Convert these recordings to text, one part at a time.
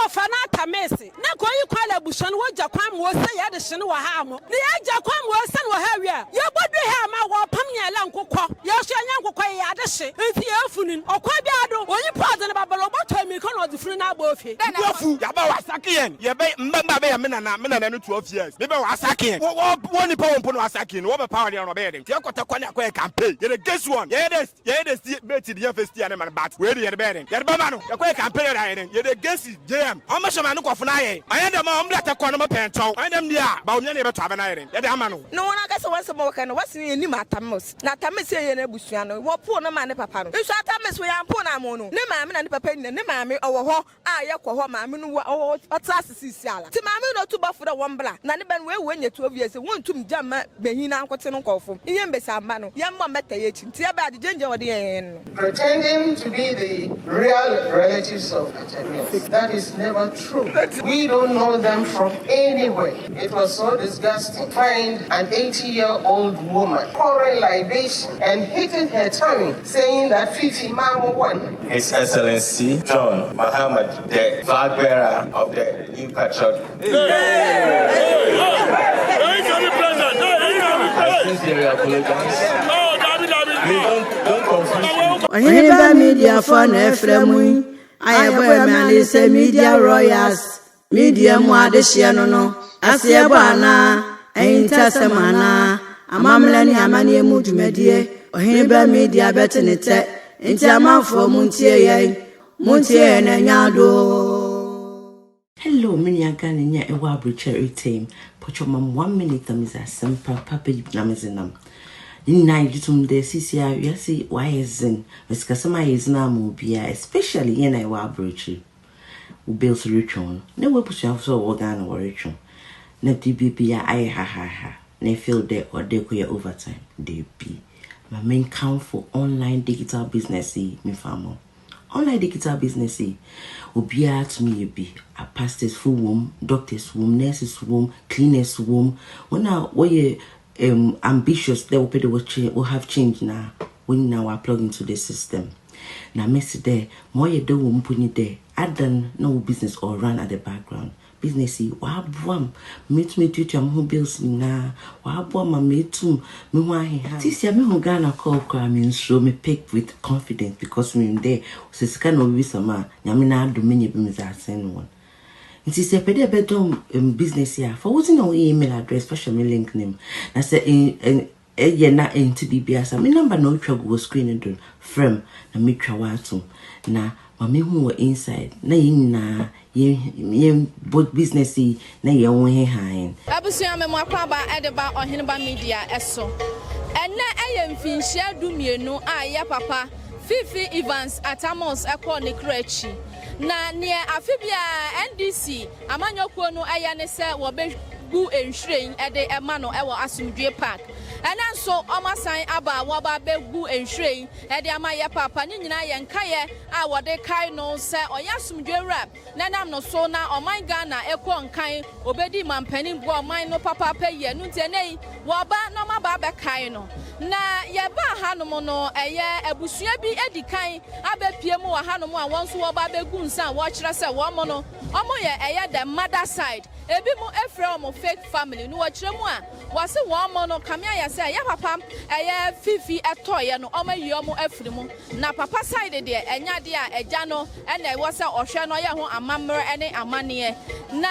fana Atta Mills na ko yi kwala bushon wo jakwan wo se ye de hye no wa ha mo ne ye jakwan wo se no ha wi a ye bodu ha ma wo pam nya la nkokọ ye hye nya nkokọ ye ade hye enti ye funin okwa bi ado oyi pause ne babalo boto mi kan odi funu na agba ofie Wofu ya ba wasake yen ye be mbamba be ya me nana no 12 years me be wasake yen wo ni power no wasake no wo be power no be yen ye kota kwa na kwa campaign ye the guess one ye the bet the first year man bat we ye the be yen ye be ma no ye kwa campaign ra yen ye the guess jam o ma shama no kwofo na ye ayen dem o mla te kwa no penton ayen dem dia ba onye na be to aba na yen ye de ama no no na ka se won se mo ka no wasi ni ma Atta Mills na Atta Mills ye na busua no wo po no ma ne papa no isu Atta Mills we ya po na mo no ne ma me na ne papa ni ne ma me owo ho a ye kwo ho ma me no o asisi ala ti ma me no to bafo da won bla na ne ben we nya 12 years won tum jama behin na nkote no nkofo iye mbesa amba no ye mo meta ye chi ti e ba de jenje wode yen pretending to be the real relatives of Atta Mills. That is never true. We don't know them from anywhere. It was so disgusting. Find an 80-year-old woman pouring libation and hitting her tummy, saying that Fifi Mama won. His Excellency John Mahama, the flag bearer of the new patriot. I sincerely apologize. Don't confuse me. Oheneba Media for Efremu. I am Media Royals. Media Muadeshiano no. Asiabana. Aintasamana. Amamlani amani mudumedie. Oheneba Media betenete. Intiamafo muntie na nyado. Hello, many Ghanaian ewa cherry team. Put your mom 1 minute is a simple papa namazinam. In night de CCR, you see why is in Miss Casama is now mobia, especially in a wa brooch. Who builds ritual. No way push off so organ or ritual. No DBP, I ha. Ne feel there or they queer overtime. They be. My main count for online digital business, me farmer. Online digital business, will be at me be a pastor's full womb, doctor's womb, nurse's womb, cleaner's womb. When now we ambitious, they will pay the will have changed now. When now I plug into the system. Now messy there, more you do womb put it there. I done no business or run at the background. Businessy, wabwam, meet me to who bills na, wabwam, meet me why he has. This year, me who Ghana call cramming, so me pick with confidence because me there says kind of wisdom, Yamina do many beams I send one. It is a pedia bedroom business here for what's no email address, special me link name. I said in a na into BBS, I mean number no trouble was screening done from na mitra watum na mami who were inside na both businessy na ye won he han abusuya me mo akwaba edeba Oheneba Media eso enne ayemfinhia dumienu a ye papa Fifi Evans Atta Mills ekọ ne krachi na ne afibia NDC amanyokuo no aya ne se wo be gu enhrein ede ema no ewo Asomdwe Park ena so omasan aba wo ba be gu enhrein ede ama ye papa ni nyina ye nkaye a wode kai no se oya Asomdwe rap na nam no so na oman Ghana ekọ nkan obedi mampani bu oman no papa paye nu ntenei wo ba no ma ba be kai no na ye ba hanom no eye abusua bi edikan abepie mu wa hanom a won so wo ba be gu nsan wo kire se wo mo no omo ye eye the mother side ebi mu efre omo fake family no wo kire mu a wo se wo mo no kamia ya se ya papa eye Fifi etoye no omo yi omo afri mu na papa side de enya de a eja no ena e wo se ohwe no ye ho amamre ene amane na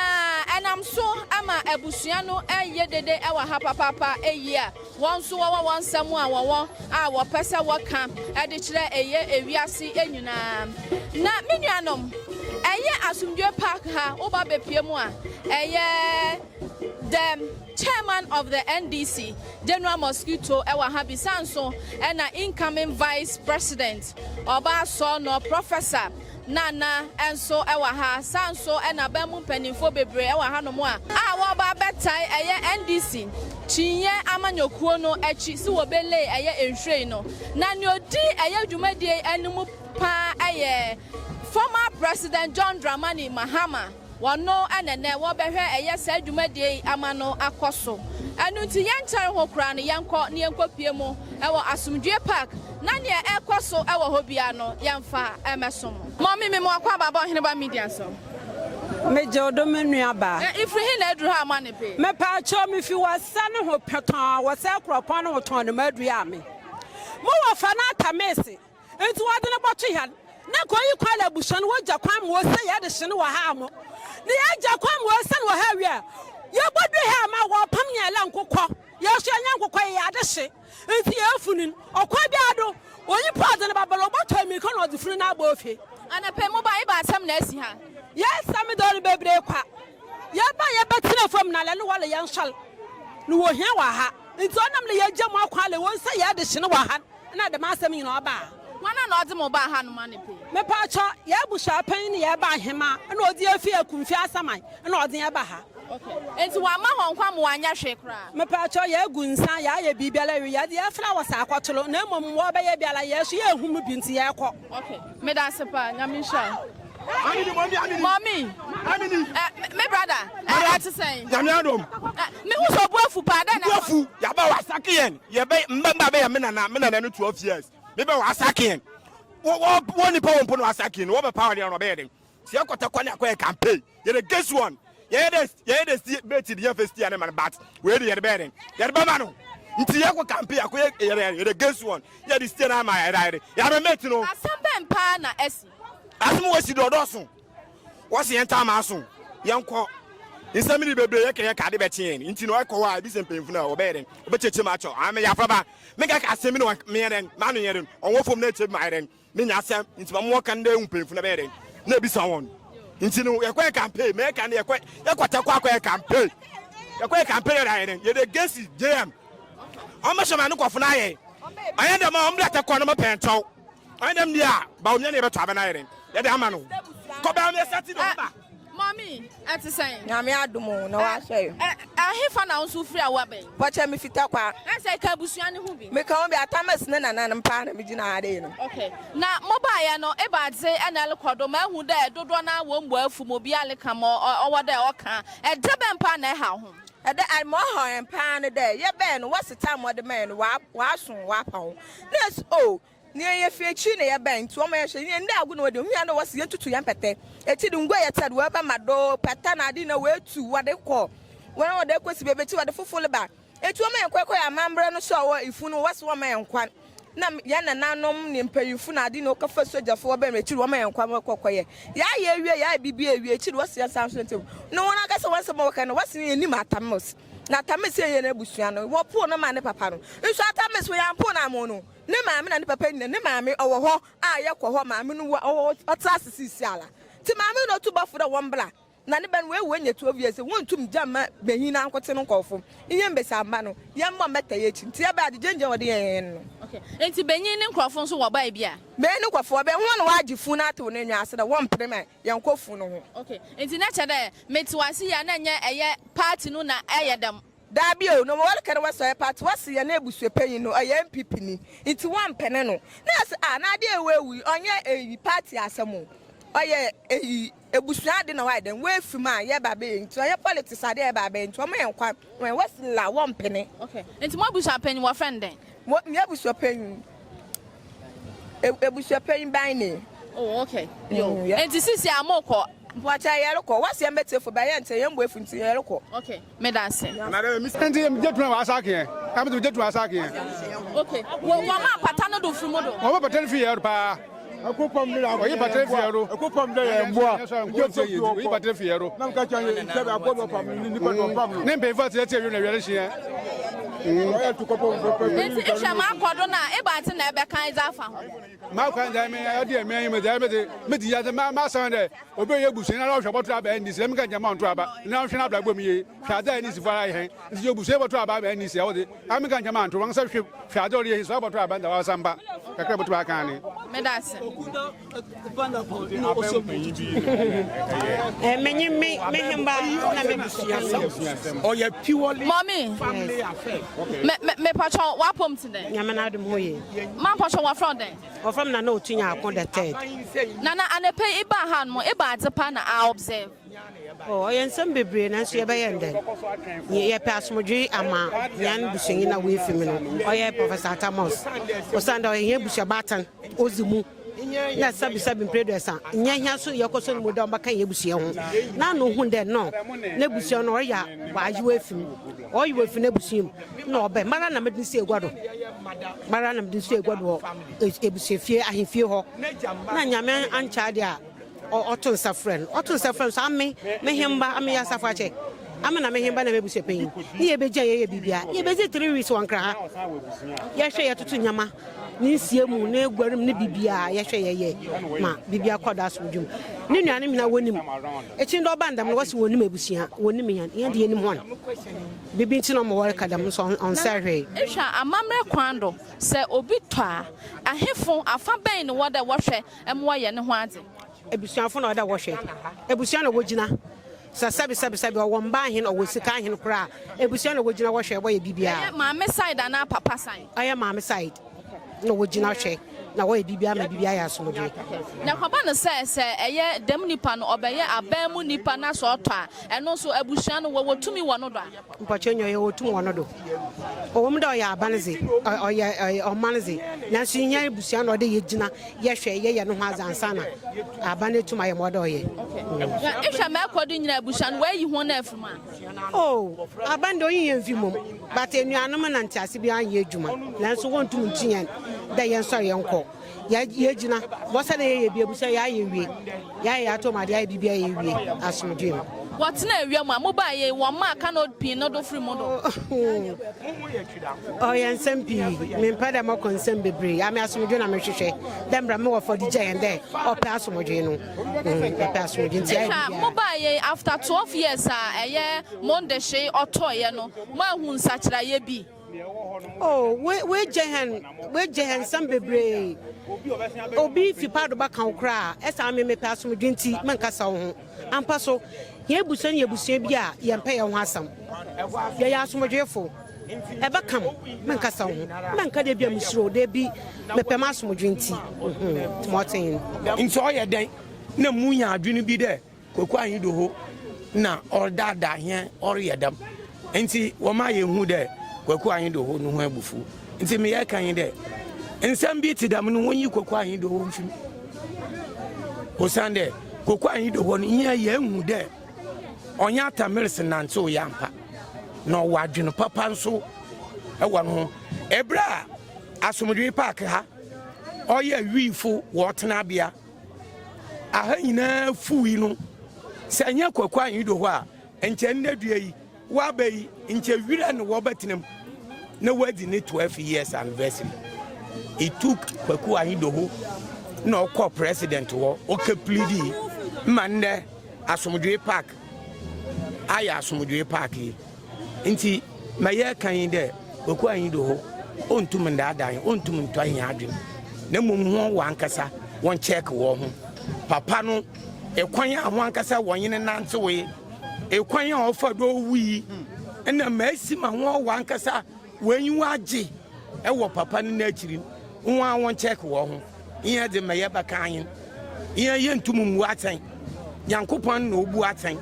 enam so ama abusua no eye dede e wa ha papa eyi a won so wo won samu a wo a wo pese wo ka e de kire eye ewiase enyuna na menuanom eye Asomdwe Park ha oba bepie mu a eye the chairman of the NDC General Mosquito ewa habi sanso ena incoming vice president oba so no professor Nana enso ewa ha sanso ena bemu penifo bebre ewa ha no mo a wo ba betai eye NDC chinye amanyokuo no echi si wo bele eye enhwei no na ne odi eye dwumadie enum pa eye former president John Dramani Mahama wano anene wo behwe eye sa dwumadie amano akoso enu nti yenkyere ho kra ne yenko ne yenkopie mu ewo Asomdwe Park na ne ekoso ewo ho bia no yemfa emesom mommy me mo akwa baba Oheneba Media so Mejo do menuaba. If we hit a how money pay. Me pa cho me fi wasa no ho peton wasa kropon no ton no madua me. Mo wa fa na tamesi. Enti wade no boto han. Na koyi kwala buso no wagya kwam wo se ye de hye no wa ha mo. Ne ye gya kwam wo se no wa ha wi a. Ye bodu ha ma wo pam nya la nkokɔ. Ye hye nya nkokɔ ye ade hye. Enti ye afunin. Okwa bi ado. Oyi pa de no babalo boto mi kan odi funu na agba ofie. Ana pe mo ba iba asem na asi ha. Yes, I'm a dollar baby. Yaba yabatina from Nalan Walla Yan Shal. No, here waha. It's on them the Yajama Quali won't say ya the Shinawahan, and at the master mean or bar. One not the mobile hand money pay. Me pacha, Yabusha penny yaba hima, and all the fear Kumfiasamai, and all the Yabaha. Okay. It's one mahon come one yashakra. Me pacha Yagunsa, ya be Bellaria, the flowers are quatolo, no more by Bella, yes, ye whom been to Yako. Okay. Medasapa, Yamisha. Mommy, my brother, I had to say, Damiano, me who's a boy for pardon. Wafu, Yaba Wasakian, Yabe, Mbaba, Mina, 12 years. Maybe Wasakian. One pound put Wasakin, over power on a bedding. Siakota Quana campaign. You're the guess one. Yes, Betty, the first year, but where the bedding. Yabamano. Ntiako campaign, you're the guess one. You're the still am I right. You're a metino. Some pana S. As mo wasi do doso wasi enta ma so yenko insamini bebre yake ka de betien nti no ekọ wa bi sempemfu na obeden obecheche ma cho ame yafra ba me ka asemi no me yeren ma no yeren onwo fom na eche ma yeren me nya asem nti ma mo kan de umpemfu na beden na bi sa won nti no ekọ campaign me ka na ekọ takwa campaign ekọ campaign ra yeren ye de gesi jm o ma shoma no kofo na ye ayenda ma o mla takwa no ma pentow ayenda mdia ba o nya na be to abana yeren yede amano ko ba me sati do ba mommy at the same na me adumo na wa hwe he fa na unsu free awabe pocha me fita kwa na say ka busuane hu bi me ka o bi atamas na na mpa na me gina ade no okay na mobile no e ba dze anal kodo ma hu da dodo na wo mbo afu mo bi ale ka mo owo da oka e de be mpa na e ha ho e de I mo ho mpa na de ye be no what time mo de man wa son wa pa ho yes oh near your future, near bank, to my shame, and now good with you. I know what's yet to Yampete. It didn't go at whoever my door, Patana didn't way to what they call. One they could be able to the full back. It's one man, quack, a member no shower if you know what's one man quite. Nam Yana Nanom, Nimpe, you funa didn't know first soldier for Ben, two woman and Quamo Cocoy. Ya, be was your sound. No one I guess once more can what's in Atta Mills. Na Tamis Busiano, what poor no man papa. You shall Tamis we are poor mono. Ne maame na ne papa ni ne maame owo ho a ye kwo ho maame no o trust siala ti maame no to bafo da wombla na ne ban we nya 12 years wontum jama behina ankote no nkofo iye mbesa amba no ye mo meta ye chi ti e ba de genje wode yen no okay enti benyin ne nkofo so wo ba bia be ne nkofo be ho no wagifu na ato ne nwa ase da won prema ye nkofu no ho okay enti na che da metiwase ya na nya eye party no na eye dam Dabio, no more can was a part was your neighbors paying no a young people into one penano. That's an idea where we on a party as a moon. Oh, yeah, a bushad in a white and wait for my yeah, baby, to your politics are there, baby, to a man when what's la 1 penny. Okay, it's more bush penny, what friend then? What never was your penny? A bush paying by name. Oh, okay. And this is your more. What I yellow, what's your better for by and say, I'm waiting to yellow. Okay, Medas. Madam, Miss Andy, get to Asaki. I'm to get to Asaki. Okay, well, Mama Patano do from Modo. Over 10 feet, pa. A coupon, you patent Fiero, a coupon there, and what you patent Fiero. Nam catching Name for the university. If I'm a cordona, about an Ebekizer. Malcolm, I mean, I dear man, with the other master, obey your bush and I was about to have any Semican Jamon Traba, now she not like me, Shadan is fire, is your bush ever to have any say, I'm a Gaman to one such Shadori is about to have the Samba, a couple to Akani. Medas. Many make him buy. Oh, you're purely mommy family affair. Me patron wapom today. Yamana de moye. Man patron wa from there. Or from na no tinya upon the third. Nana and pay iba han mo iba at pan I observe. Oh, yen some bebre na so ye be yende. Ye pass modri ama yan bushing na we femino. Oh yeah, Professor Atta Mills. O stand o ye busha batan ozimu. na sabi predesa nya hia so yekoso mu da mbaka yebusie ho na no hu de no na busie no ya waaji afim oyi afim na busie na obe mara na medin si egwado ebusie fie ahemfie ho na nyame ancha de a oton safren so ame mehemba ame ya safache ame na mehemba na mebusie pen ni ebeja ye bibia ye bezi 3 weeks wankra ha ye hwe ye tutu nyama ni sie mu na egwarim ne bibia ye hwe ye ma bibia koda asodwum ni nuane mina wonim echi ndo bandam no wasi wonim ebusia wonim yan ye de yenim hon bibi ntino mo wore kadam so on sarwe ehwa amamre kwando se obi to a ahefo afa ben no woda wohwe emwo ye ne ho ade ebusiafo na woda wohwe ebusia na wogina sabi o womba hin o wosika hin kra ebusia na wogina wohwe boye bibia maame side na papa side aya maame side no wogina hwe na wo bibia ma bibia ya asomdwe na kwaba no se eye dem nipa no obeye aban mu nipa na so to a eno so abusia no wotumi wono do a mpochenyo ye wotum wono do owom da ya abanze o manze na so nya abusia no de yegina ye hwe ye no ho azansa na abane tuma ye modo ye na ehwa ma akodo nyina abusia no wayi ho na afuma oh abande oyin ye mfimom but enuanom na ntiase bi anye adwuma na so wontum ntiyan da ye nso ye nko ya gina bosa na ye bia busa ya ye wie ya atomade ya bibia ye wie asomdwe what na ewie ma moba ye wo ma cannot pin no do free modo oh yan sempi me pada ma konsem bebre ya me asomdwe na me hwehwe dembra me wo for the giant there o pa asomdwe no pa asomdwe nti ya moba ye after 12 years eye monde she otoye no ma hu nsachira ye bi oh we jehen some bebre obi fi pado ba kan kra esa me paso me dwenti mankasa wo ho ampa so ye busan bi a ye mpa ye ho asam ye ya asomdwefo e ba kam mankasa wo ho manka de bia musiro de bi me pe ma asomdwenti tmoten nti o ye den na munya adwene bi de koku anyi do ho na ordada hia or yedam nti wo ma ye hu de kwaku anyi do ho no ho abufu nti me ye kan de ensam bi ti dam no wonyi kwaku anyi do ho mfim osande kwaku anyi do ho no nya ye hu de onya Atta Mills nante o yampa no wadweno papa nso e wo no ebra asomdwe park ha oye wiifo wo tena bia aha nyina fuwi no sanya kwaku anyi do ho a enche ndadua yi wa bayi nche wira no wo batinam na wadi ne 12 years anniversary it took kwaku anyi do ho no call president wo oke pleadi mande asomdwe park aya asomdwe park nti maye kan de kwaku anyi do ho ontum ndadan ontum ntwan adwen na mum ho wankasa won check wo ho papa no ekwan a ho ankasa wonyene nante we ekwan a ofa do wi na maasi ma ho wankasa wanyi waje e wo papa no na akiri nwa won check wo ho iya de maye bakan iya ye ntumum watan yankopon na obu atan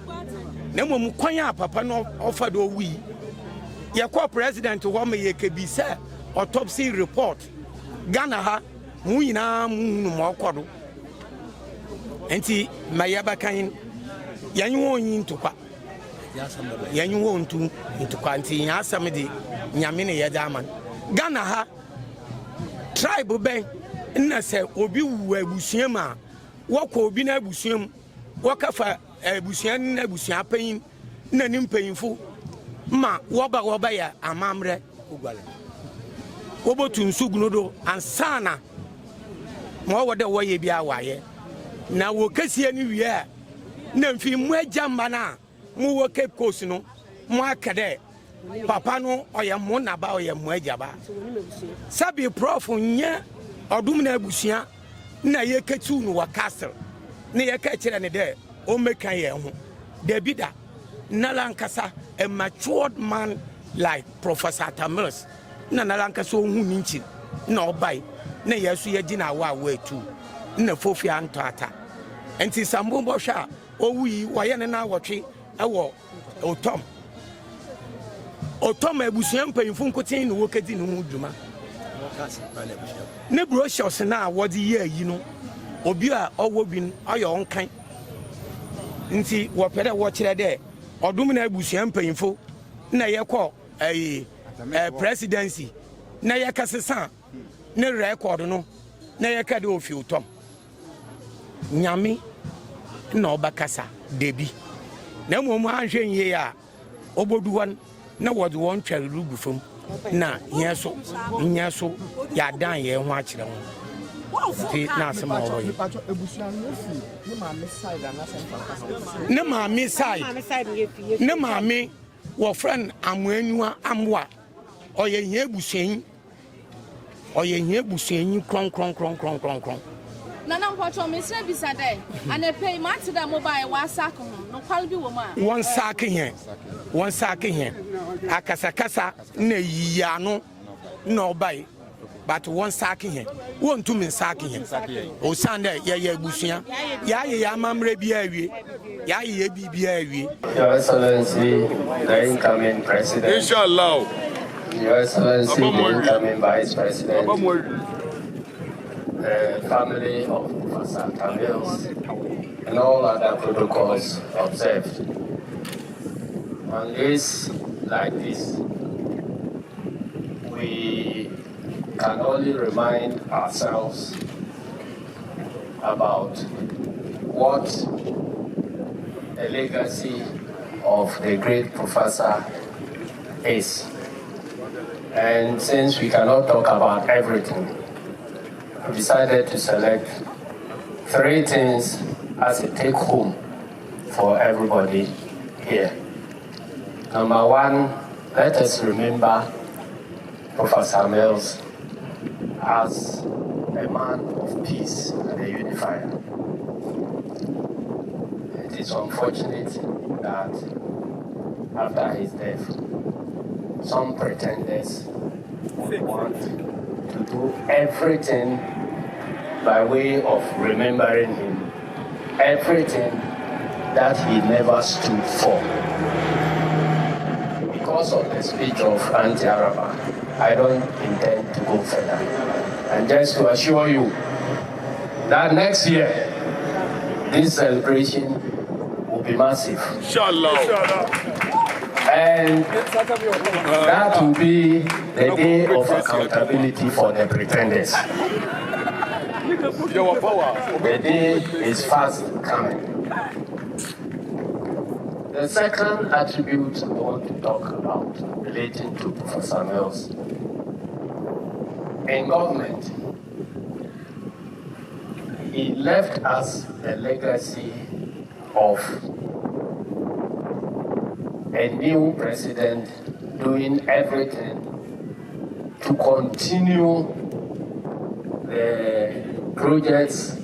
na mum kwan a papa no ofa do wi ye ko president wo me ye kebisa autopsy report Ghana ha mu nyina mu mo okodo enti maye bakan yanyi wonyi ntokwa yanyi wontu ntokwa nti yasam de nyame ne yedaman Ghana ha tribe ben na se obi wu abusuam a wokọ obi na abusuam wokafa abusuan na abusuan panyin na nim panyinfo ma woba ya amamre ogwale wobotu nsugnudo ansana mo wode woye bia waye na wokasie ni wie na mfi mu agamba na mu wo Cape Coast no mu akade papa no oye mu na ba oye mu agaba sabi prof nya odum na abusia na ye ketu no wa castle na ye ka kire ne de o mekan ye ho David na lankasa a matured man like Professor Atta Mills na lankasa o hu ninchi na obai na yesu ye gina wa etu na fofia ntata enti sambo bo hwa owi waye ne na awotwe ewo otom abusuan mpanyimfo nkotin no wokadi no hu dwuma ne brochures na wodi ye ayi no obi a owo bi ayo onkan nti wo pere wo kire de odum na abusuan mpanyimfo na yekọ presidency na yekasesa na record no na yekade ofi utom nyame na obakasa debi na momu anhwe nye ya oboduwan na wode won tware rugu fam na yeso nyeso ya dan ye ho akire ho ti na asema wo yi ne maame side ne maame wo friend amoanua amwa oye hia busuan kron Nana Pocho, Miss Bisade, and a pay match to the mobile was sack no quality woman. One sack here. Akasakasa ne yano no buy, but one sack here. One two men sack here. O Sunday, ya busia, ya mamre biawi, ya biawi. Your Excellency, the incoming President. Inshallah. Your Excellency, the incoming Vice President. The family of Professor Atta Mills and all other protocols observed. On days like this, we can only remind ourselves about what the legacy of the great professor is. And since we cannot talk about everything, we decided to select 3 things as a take-home for everybody here. Number 1, let us remember Professor Mills as a man of peace and a unifier. It is unfortunate that after his death, some pretenders would want to do everything by way of remembering him, everything that he never stood for. Because of the speech of Anti-Araba, I don't intend to go further. And just to assure you that next year, this celebration will be massive. Inshallah. And that will be the day of accountability for the pretenders. The day is fast coming. The second attribute I want to talk about relating to Professor Mills. In government, he left us a legacy of a new president doing everything to continue the projects,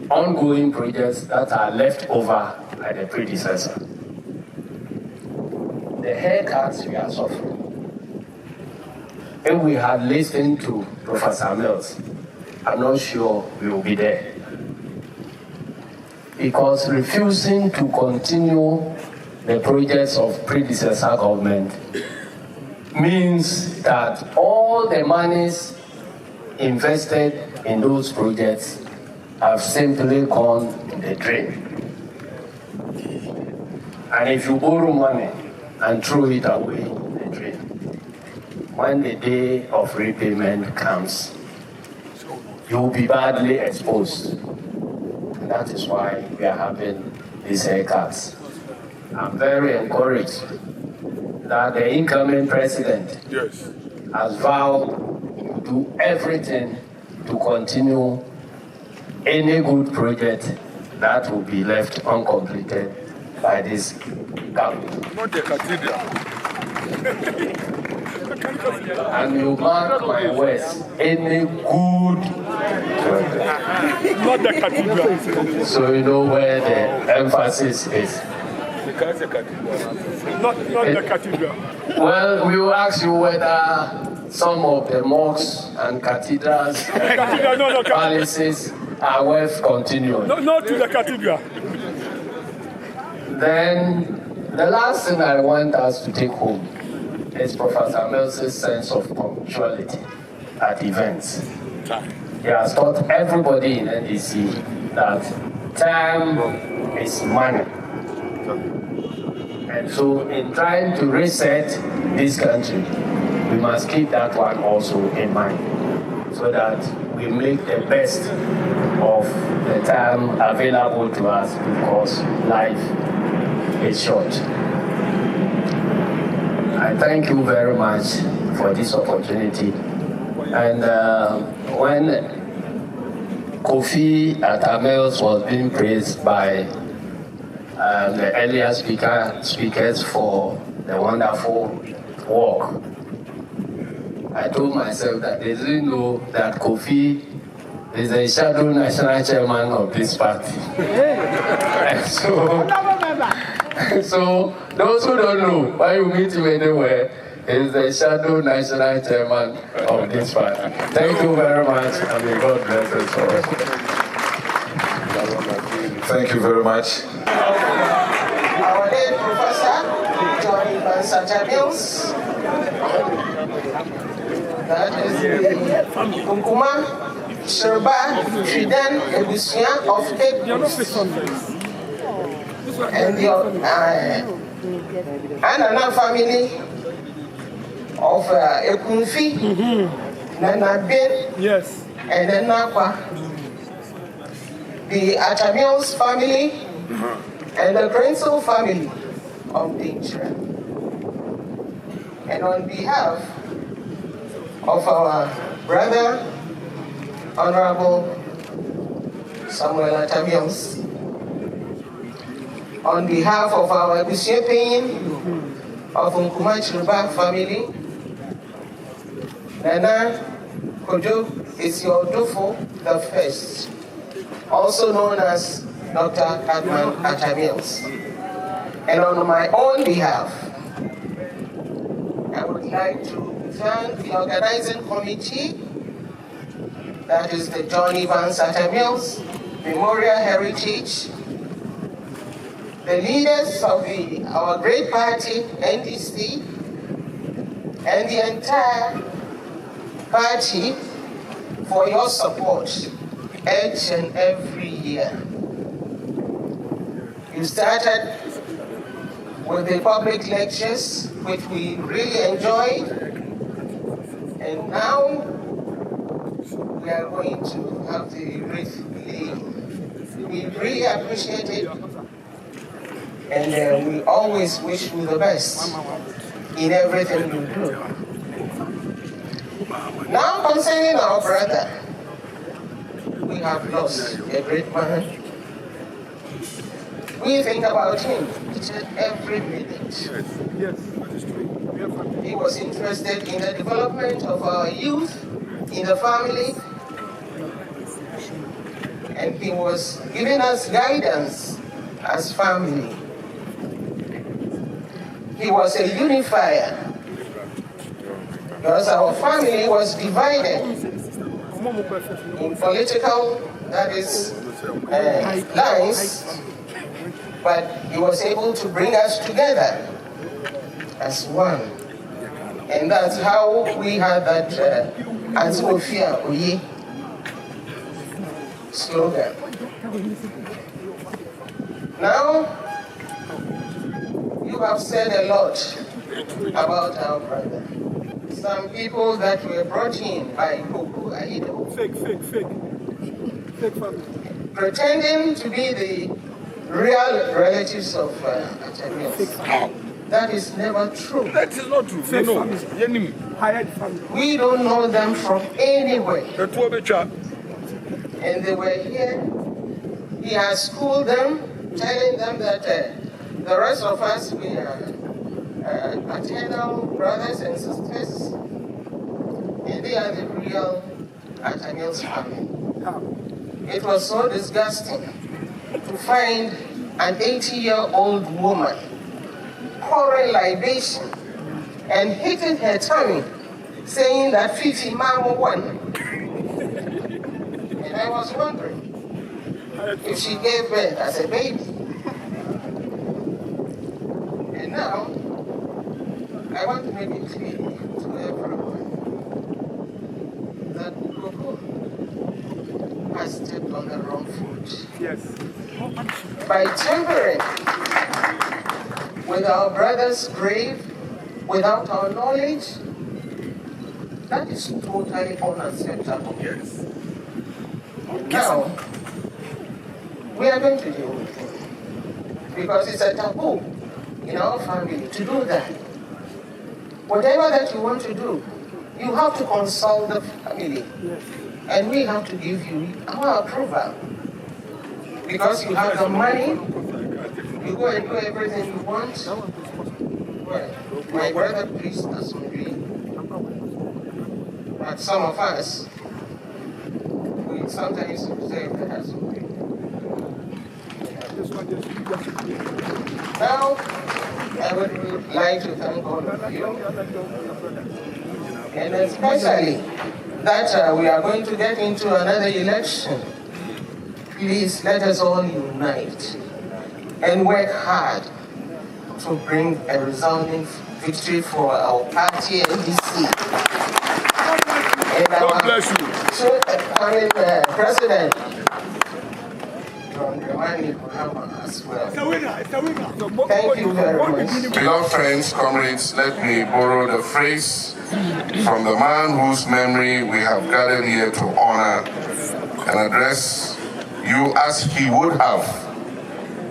ongoing projects that are left over by the predecessor. The haircuts we are suffering. If we had listened to Professor Mills, I'm not sure we will be there. Because refusing to continue the projects of predecessor government means that all the monies invested in those projects have simply gone in the drain. And if you borrow money and throw it away in the drain, when the day of repayment comes, you will be badly exposed. And that is why we are having these haircuts. I'm very encouraged that the incoming president has vowed to do everything to continue any good project that will be left uncompleted by this government. Not the cathedral. And you mark my words, any good project. Not the cathedral. So you know where the emphasis is. Not the cathedral. Well, we will ask you whether some of the mosques and cathedrals and palaces are worth continuing. Not to the cathedral. Then the last thing I want us to take home is Professor Mills' sense of punctuality at events. He has taught everybody in NDC that time is money. And so in trying to reset this country, we must keep that one also in mind so that we make the best of the time available to us because life is short. I thank you very much for this opportunity. And when Kofi Atta Mills was being praised by the earlier speakers for the wonderful work, I told myself that they didn't know that Kofi is the shadow national chairman of this party. So those who don't know, why you meet him anywhere, is the shadow national chairman of this party. Thank you very much, and may God bless us all. Thank you very much. Our late Professor Atta Mills, that is the Nkuma Sherba Tridan Ebusia of Cape and the Anana family of Ekunfi, Nana Ben, Yes. and then Nakwa, the Atta Mills family, and the Prince family of Dintra. And on behalf of our brother, Honorable Samuel Atta Mills, on behalf of our Bishopain of Nkuma Chiruba family, Nana Kojo Isiodofo the First, also known as Dr. Adman Atta Mills. And on my own behalf, I would like to thank the organizing committee, that is the John Evans Atta Mills Memorial Heritage, the leaders of our great party, NDC, and the entire party for your support each and every year. You started with the public lectures, which we really enjoyed, and now we are going to have the wreath laying. We really appreciate it, and we always wish you the best in everything you do. Now concerning our brother, we have lost a great man. We think about him each and every minute. He was interested in the development of our youth, in the family, and he was giving us guidance as family. He was a unifier, because our family was divided in political, that is, lines, but he was able to bring us together as one. And that's how we had that Antiofia Oye slogan. Now, you have said a lot about our brother. Some people that were brought in by Koku Aido, pretending to be the real relatives of Atta Mills. That is never true. That is not true. We don't know them from anywhere. And they were here. He has schooled them, telling them that the rest of us, we are maternal brothers and sisters, and they are the real Atta Mills family. It was so disgusting to find an 80-year-old woman pouring libation and hitting her tummy, saying that Fifi Mama won. And I was wondering if she gave birth as a baby. And now, I want to make it clear to everyone that Coco has stepped on the wrong foot. by tampering with our brother's grave without our knowledge, that is totally unacceptable. Yes. Now, we are going to deal with it because it's a taboo in our family to do that. Whatever that you want to do, you have to consult the family, and we have to give you our approval. Because you have the money, you go and do everything you want. Well, my brother, please ask me. But some of us, we sometimes say that has to be. Now, I would like to thank all of you, and especially that we are going to get into another election. Please let us all unite and work hard to bring a resounding victory for our party NDC. And God bless you. President, Mahama as well. Thank you very much. Beloved friends, comrades, let me borrow the phrase from the man whose memory we have gathered here to honor and address you as he would have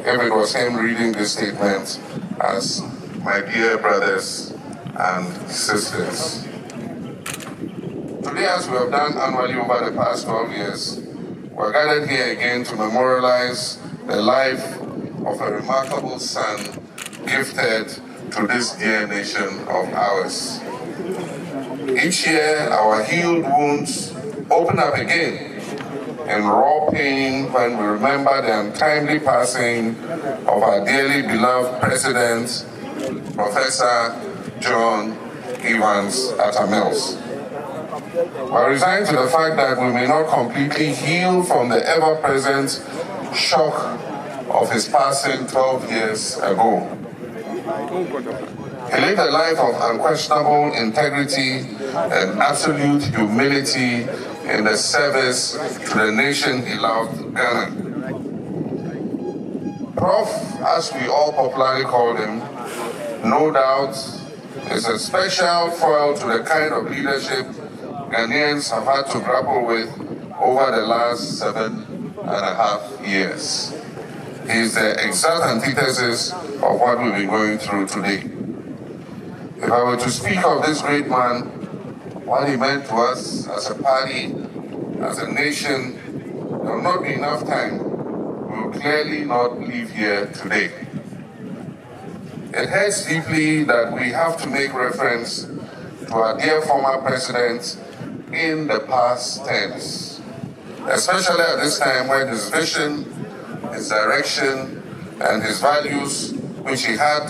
if it was him reading this statement as my dear brothers and sisters. Today, as we have done annually over the past 12 years, we're gathered here again to memorialize the life of a remarkable son gifted to this dear nation of ours. Each year, our healed wounds open up again in raw pain when we remember the untimely passing of our dearly beloved President, Professor John Evans Atta Mills. We're resigned to the fact that we may not completely heal from the ever-present shock of his passing 12 years ago. He lived a life of unquestionable integrity and absolute humility in the service to the nation he loved, Ghana. Prof, as we all popularly called him, no doubt is a special foil to the kind of leadership Ghanaians have had to grapple with over the last 7.5 years. He is the exact antithesis of what we've been going through today. If I were to speak of this great man, what he meant to us as a party, as a nation, there will not be enough time. We will clearly not leave here today. It hurts deeply that we have to make reference to our dear former president in the past tense, especially at this time when his vision, his direction, and his values, which he had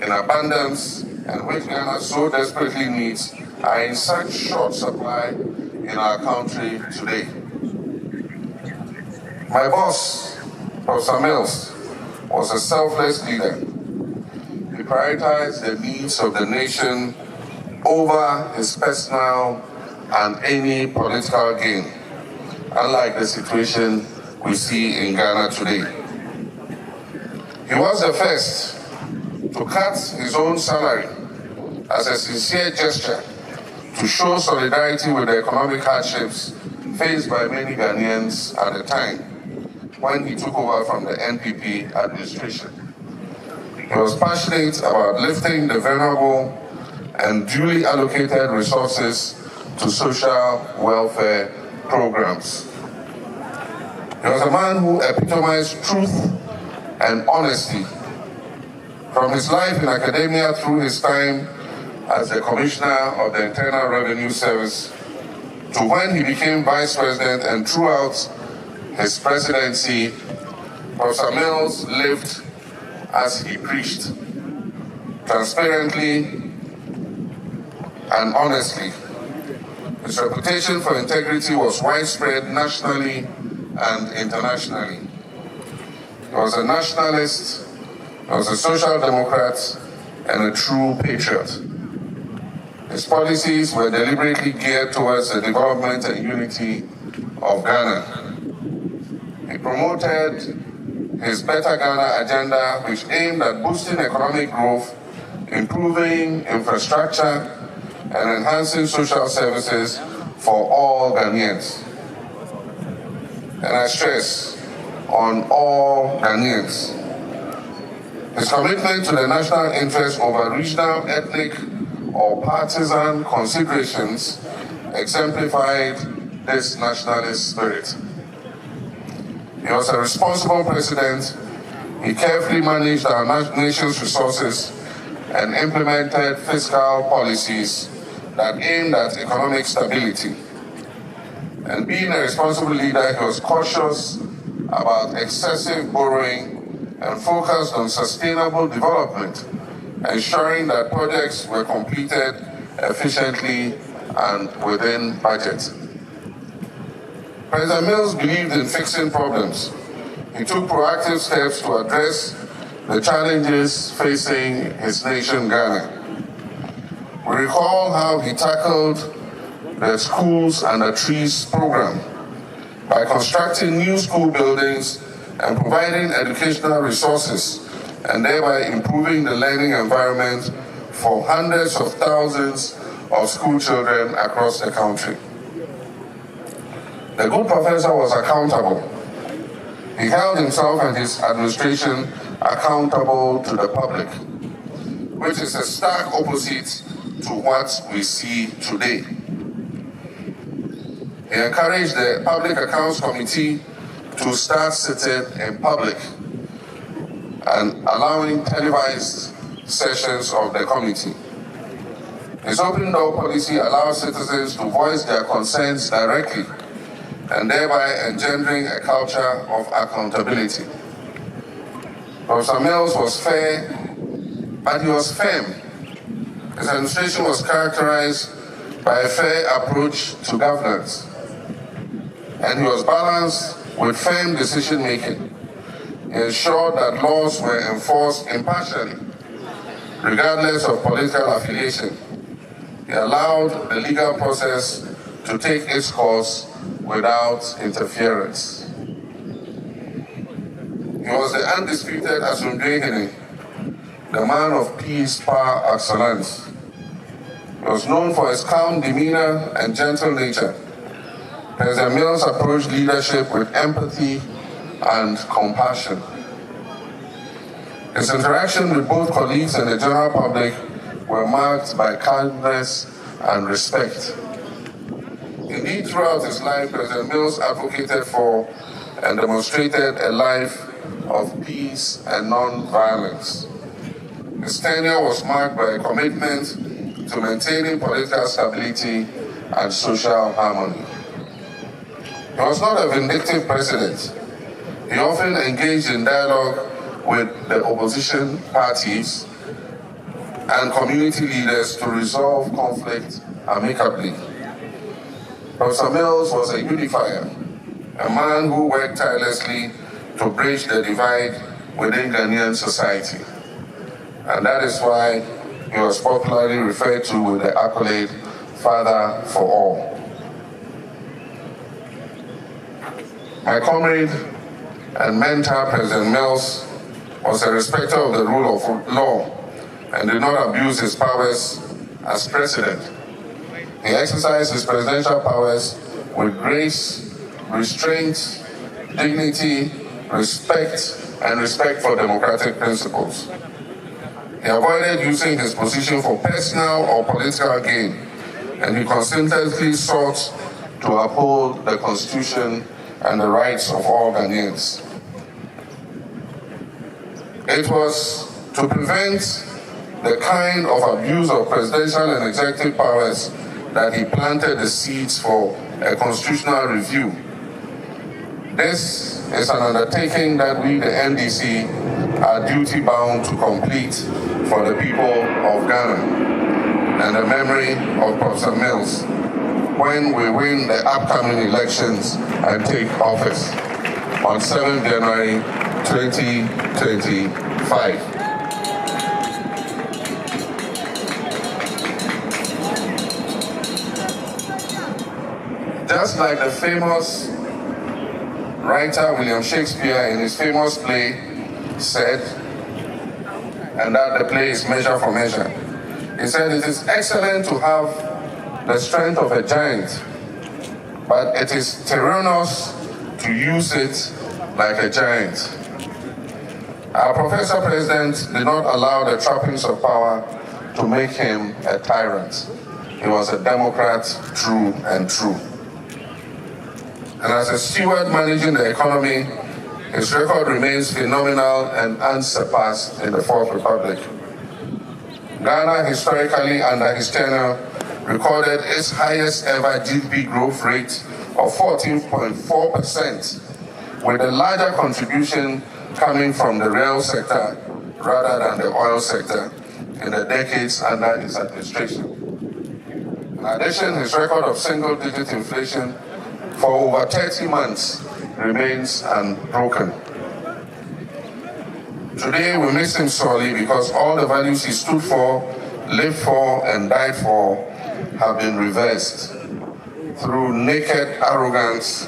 in abundance and which Ghana so desperately needs, are in such short supply in our country today. My boss, Professor Mills, was a selfless leader. He prioritized the needs of the nation over his personal and any political gain, unlike the situation we see in Ghana today. He was the first to cut his own salary as a sincere gesture to show solidarity with the economic hardships faced by many Ghanaians at the time when he took over from the NPP administration. He was passionate about lifting the vulnerable and duly allocated resources to social welfare programs. He was a man who epitomized truth and honesty. From his life in academia through his time as the Commissioner of the Internal Revenue Service to when he became Vice President and throughout his presidency, Professor Mills lived as he preached, transparently and honestly. His reputation for integrity was widespread nationally and internationally. He was a nationalist, he was a social democrat, and a true patriot. His policies were deliberately geared towards the development and unity of Ghana. He promoted his Better Ghana agenda, which aimed at boosting economic growth, improving infrastructure, and enhancing social services for all Ghanaians. And I stress, on all Ghanaians. His commitment to the national interest over regional, ethnic, or partisan considerations exemplified this nationalist spirit. He was a responsible president. He carefully managed our nation's resources and implemented fiscal policies that aimed at economic stability. And being a responsible leader, he was cautious about excessive borrowing and focused on sustainable development, ensuring that projects were completed efficiently and within budget. President Mills believed in fixing problems. He took proactive steps to address the challenges facing his nation, Ghana. We recall how he tackled the Schools Under Trees program by constructing new school buildings and providing educational resources, and thereby improving the learning environment for hundreds of thousands of school children across the country. The good professor was accountable. He held himself and his administration accountable to the public, which is a stark opposite to what we see today. He encouraged the Public Accounts Committee to start sitting in public and allowing televised sessions of the committee. His open door policy allows citizens to voice their concerns directly and thereby engendering a culture of accountability. Professor Mills was fair, but he was firm. His administration was characterized by a fair approach to governance, and he was balanced with firm decision-making. He ensured that laws were enforced impartially, regardless of political affiliation. He allowed the legal process to take its course without interference. He was the undisputed Asundwehene, the man of peace par excellence. He was known for his calm demeanor and gentle nature. President Mills approached leadership with empathy and compassion. His interaction with both colleagues and the general public were marked by kindness and respect. Indeed, throughout his life, President Mills advocated for and demonstrated a life of peace and non-violence. His tenure was marked by a commitment to maintaining political stability and social harmony. He was not a vindictive president. He often engaged in dialogue with the opposition parties and community leaders to resolve conflict amicably. Professor Mills was a unifier, a man who worked tirelessly to bridge the divide within Ghanaian society. And that is why he was popularly referred to with the accolade, Father for All. My comrade and mentor, President Mills, was a respecter of the rule of law and did not abuse his powers as president. He exercised his presidential powers with grace, restraint, dignity, respect for democratic principles. He avoided using his position for personal or political gain, and he consistently sought to uphold the Constitution and the rights of all Ghanaians. It was to prevent the kind of abuse of presidential and executive powers that he planted the seeds for a constitutional review. This is an undertaking that we, the NDC, are duty-bound to complete for the people of Ghana and the memory of Professor Mills when we win the upcoming elections and take office on 7th January 2025. Just like the famous writer William Shakespeare in his famous play said, and that the play is Measure for Measure. He said, it is excellent to have the strength of a giant, but it is tyrannous to use it like a giant. Our Professor President did not allow the trappings of power to make him a tyrant. He was a Democrat, true and true. And as a steward managing the economy, his record remains phenomenal and unsurpassed in the Fourth Republic. Ghana, historically under his tenure, recorded its highest ever GDP growth rate of 14.4%, with a larger contribution coming from the rail sector rather than the oil sector in the decades under his administration. In addition, his record of single-digit inflation for over 30 months remains unbroken. Today, we miss him sorely because all the values he stood for, lived for, and died for have been reversed through naked arrogance,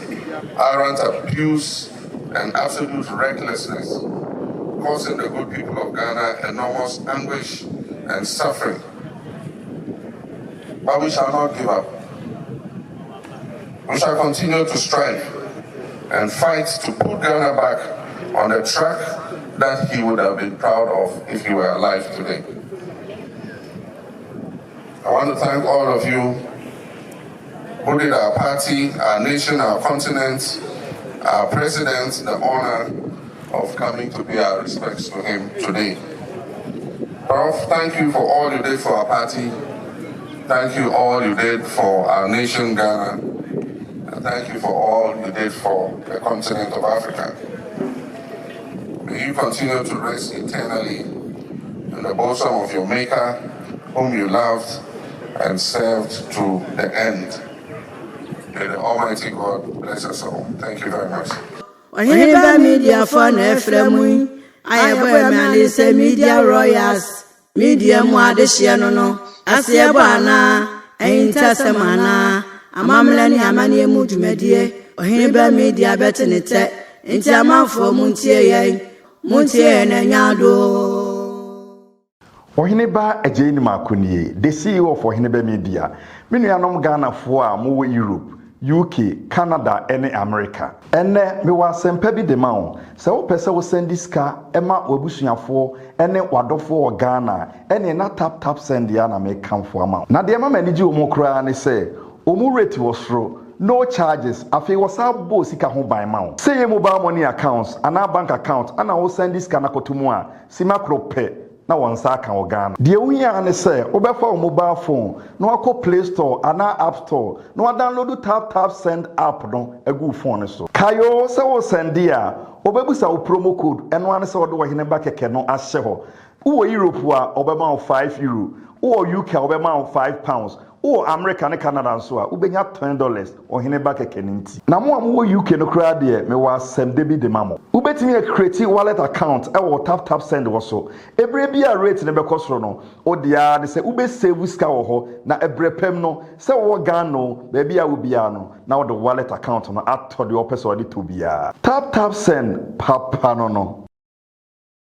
arrogant abuse, and absolute recklessness, causing the good people of Ghana enormous anguish and suffering. But we shall not give up. We shall continue to strive and fight to put Ghana back on the track that he would have been proud of if he were alive today. I want to thank all of you who did our party, our nation, our continent, our president the honor of coming to pay our respects to him today. Prof, thank you for all you did for our party. Thank you all you did for our nation, Ghana. And thank you for all you did for the continent of Africa. May you continue to rest eternally in the bosom of your Maker, whom you loved and served to the end. May the Almighty God bless us all. Thank you very much. Oheneba Media for Nefremui. I have Media Royals. Media Muadeshiano. Asiabana. Aintasamana. Amamlani Amani Mudumedie. Oheneba Media Betinete. Intama for Muntie. Muntie Nanyado. Oheneba Ejeni Makunie, the CEO of Oheneba Media. Many anom Ghana for more Europe, UK, Canada, and America. And me was sempe bi de ma so pese wo send this car ema obusuafo ene wadofo Ghana ene na tap send ya na me come for ama. Na de ma maniji omo kura ne say omo rate was through no charges afi wasabo sika ho ban ma. Say your mobile money accounts and our bank account and I will send this car na kotumu a sima krope na wansa kan Ghana. De ohia ne say obefa o mobile phone no akọ Play Store and App Store no download tap send app no egu phone so. Kayo se wo send dia obebusa wo promo code eno ane se wo do Oheneba keke no ahye ho. Wo Europe a obema wo €5, wo UK obema wo £5. Oh, America and Canada so ubenya $20 Oheneba keke nti. Na mo am wo UK no kra de me wa send debi de mamo. Ubetimi create wallet account e wo tap send wo so. Ebre bia rate ne be kosoro no. O dia de se ube save ska wo ho na ebre pem no se wo gan no be bia wo bia no na wo the wallet account no ato de opese wo de to bia. Tap send papa no.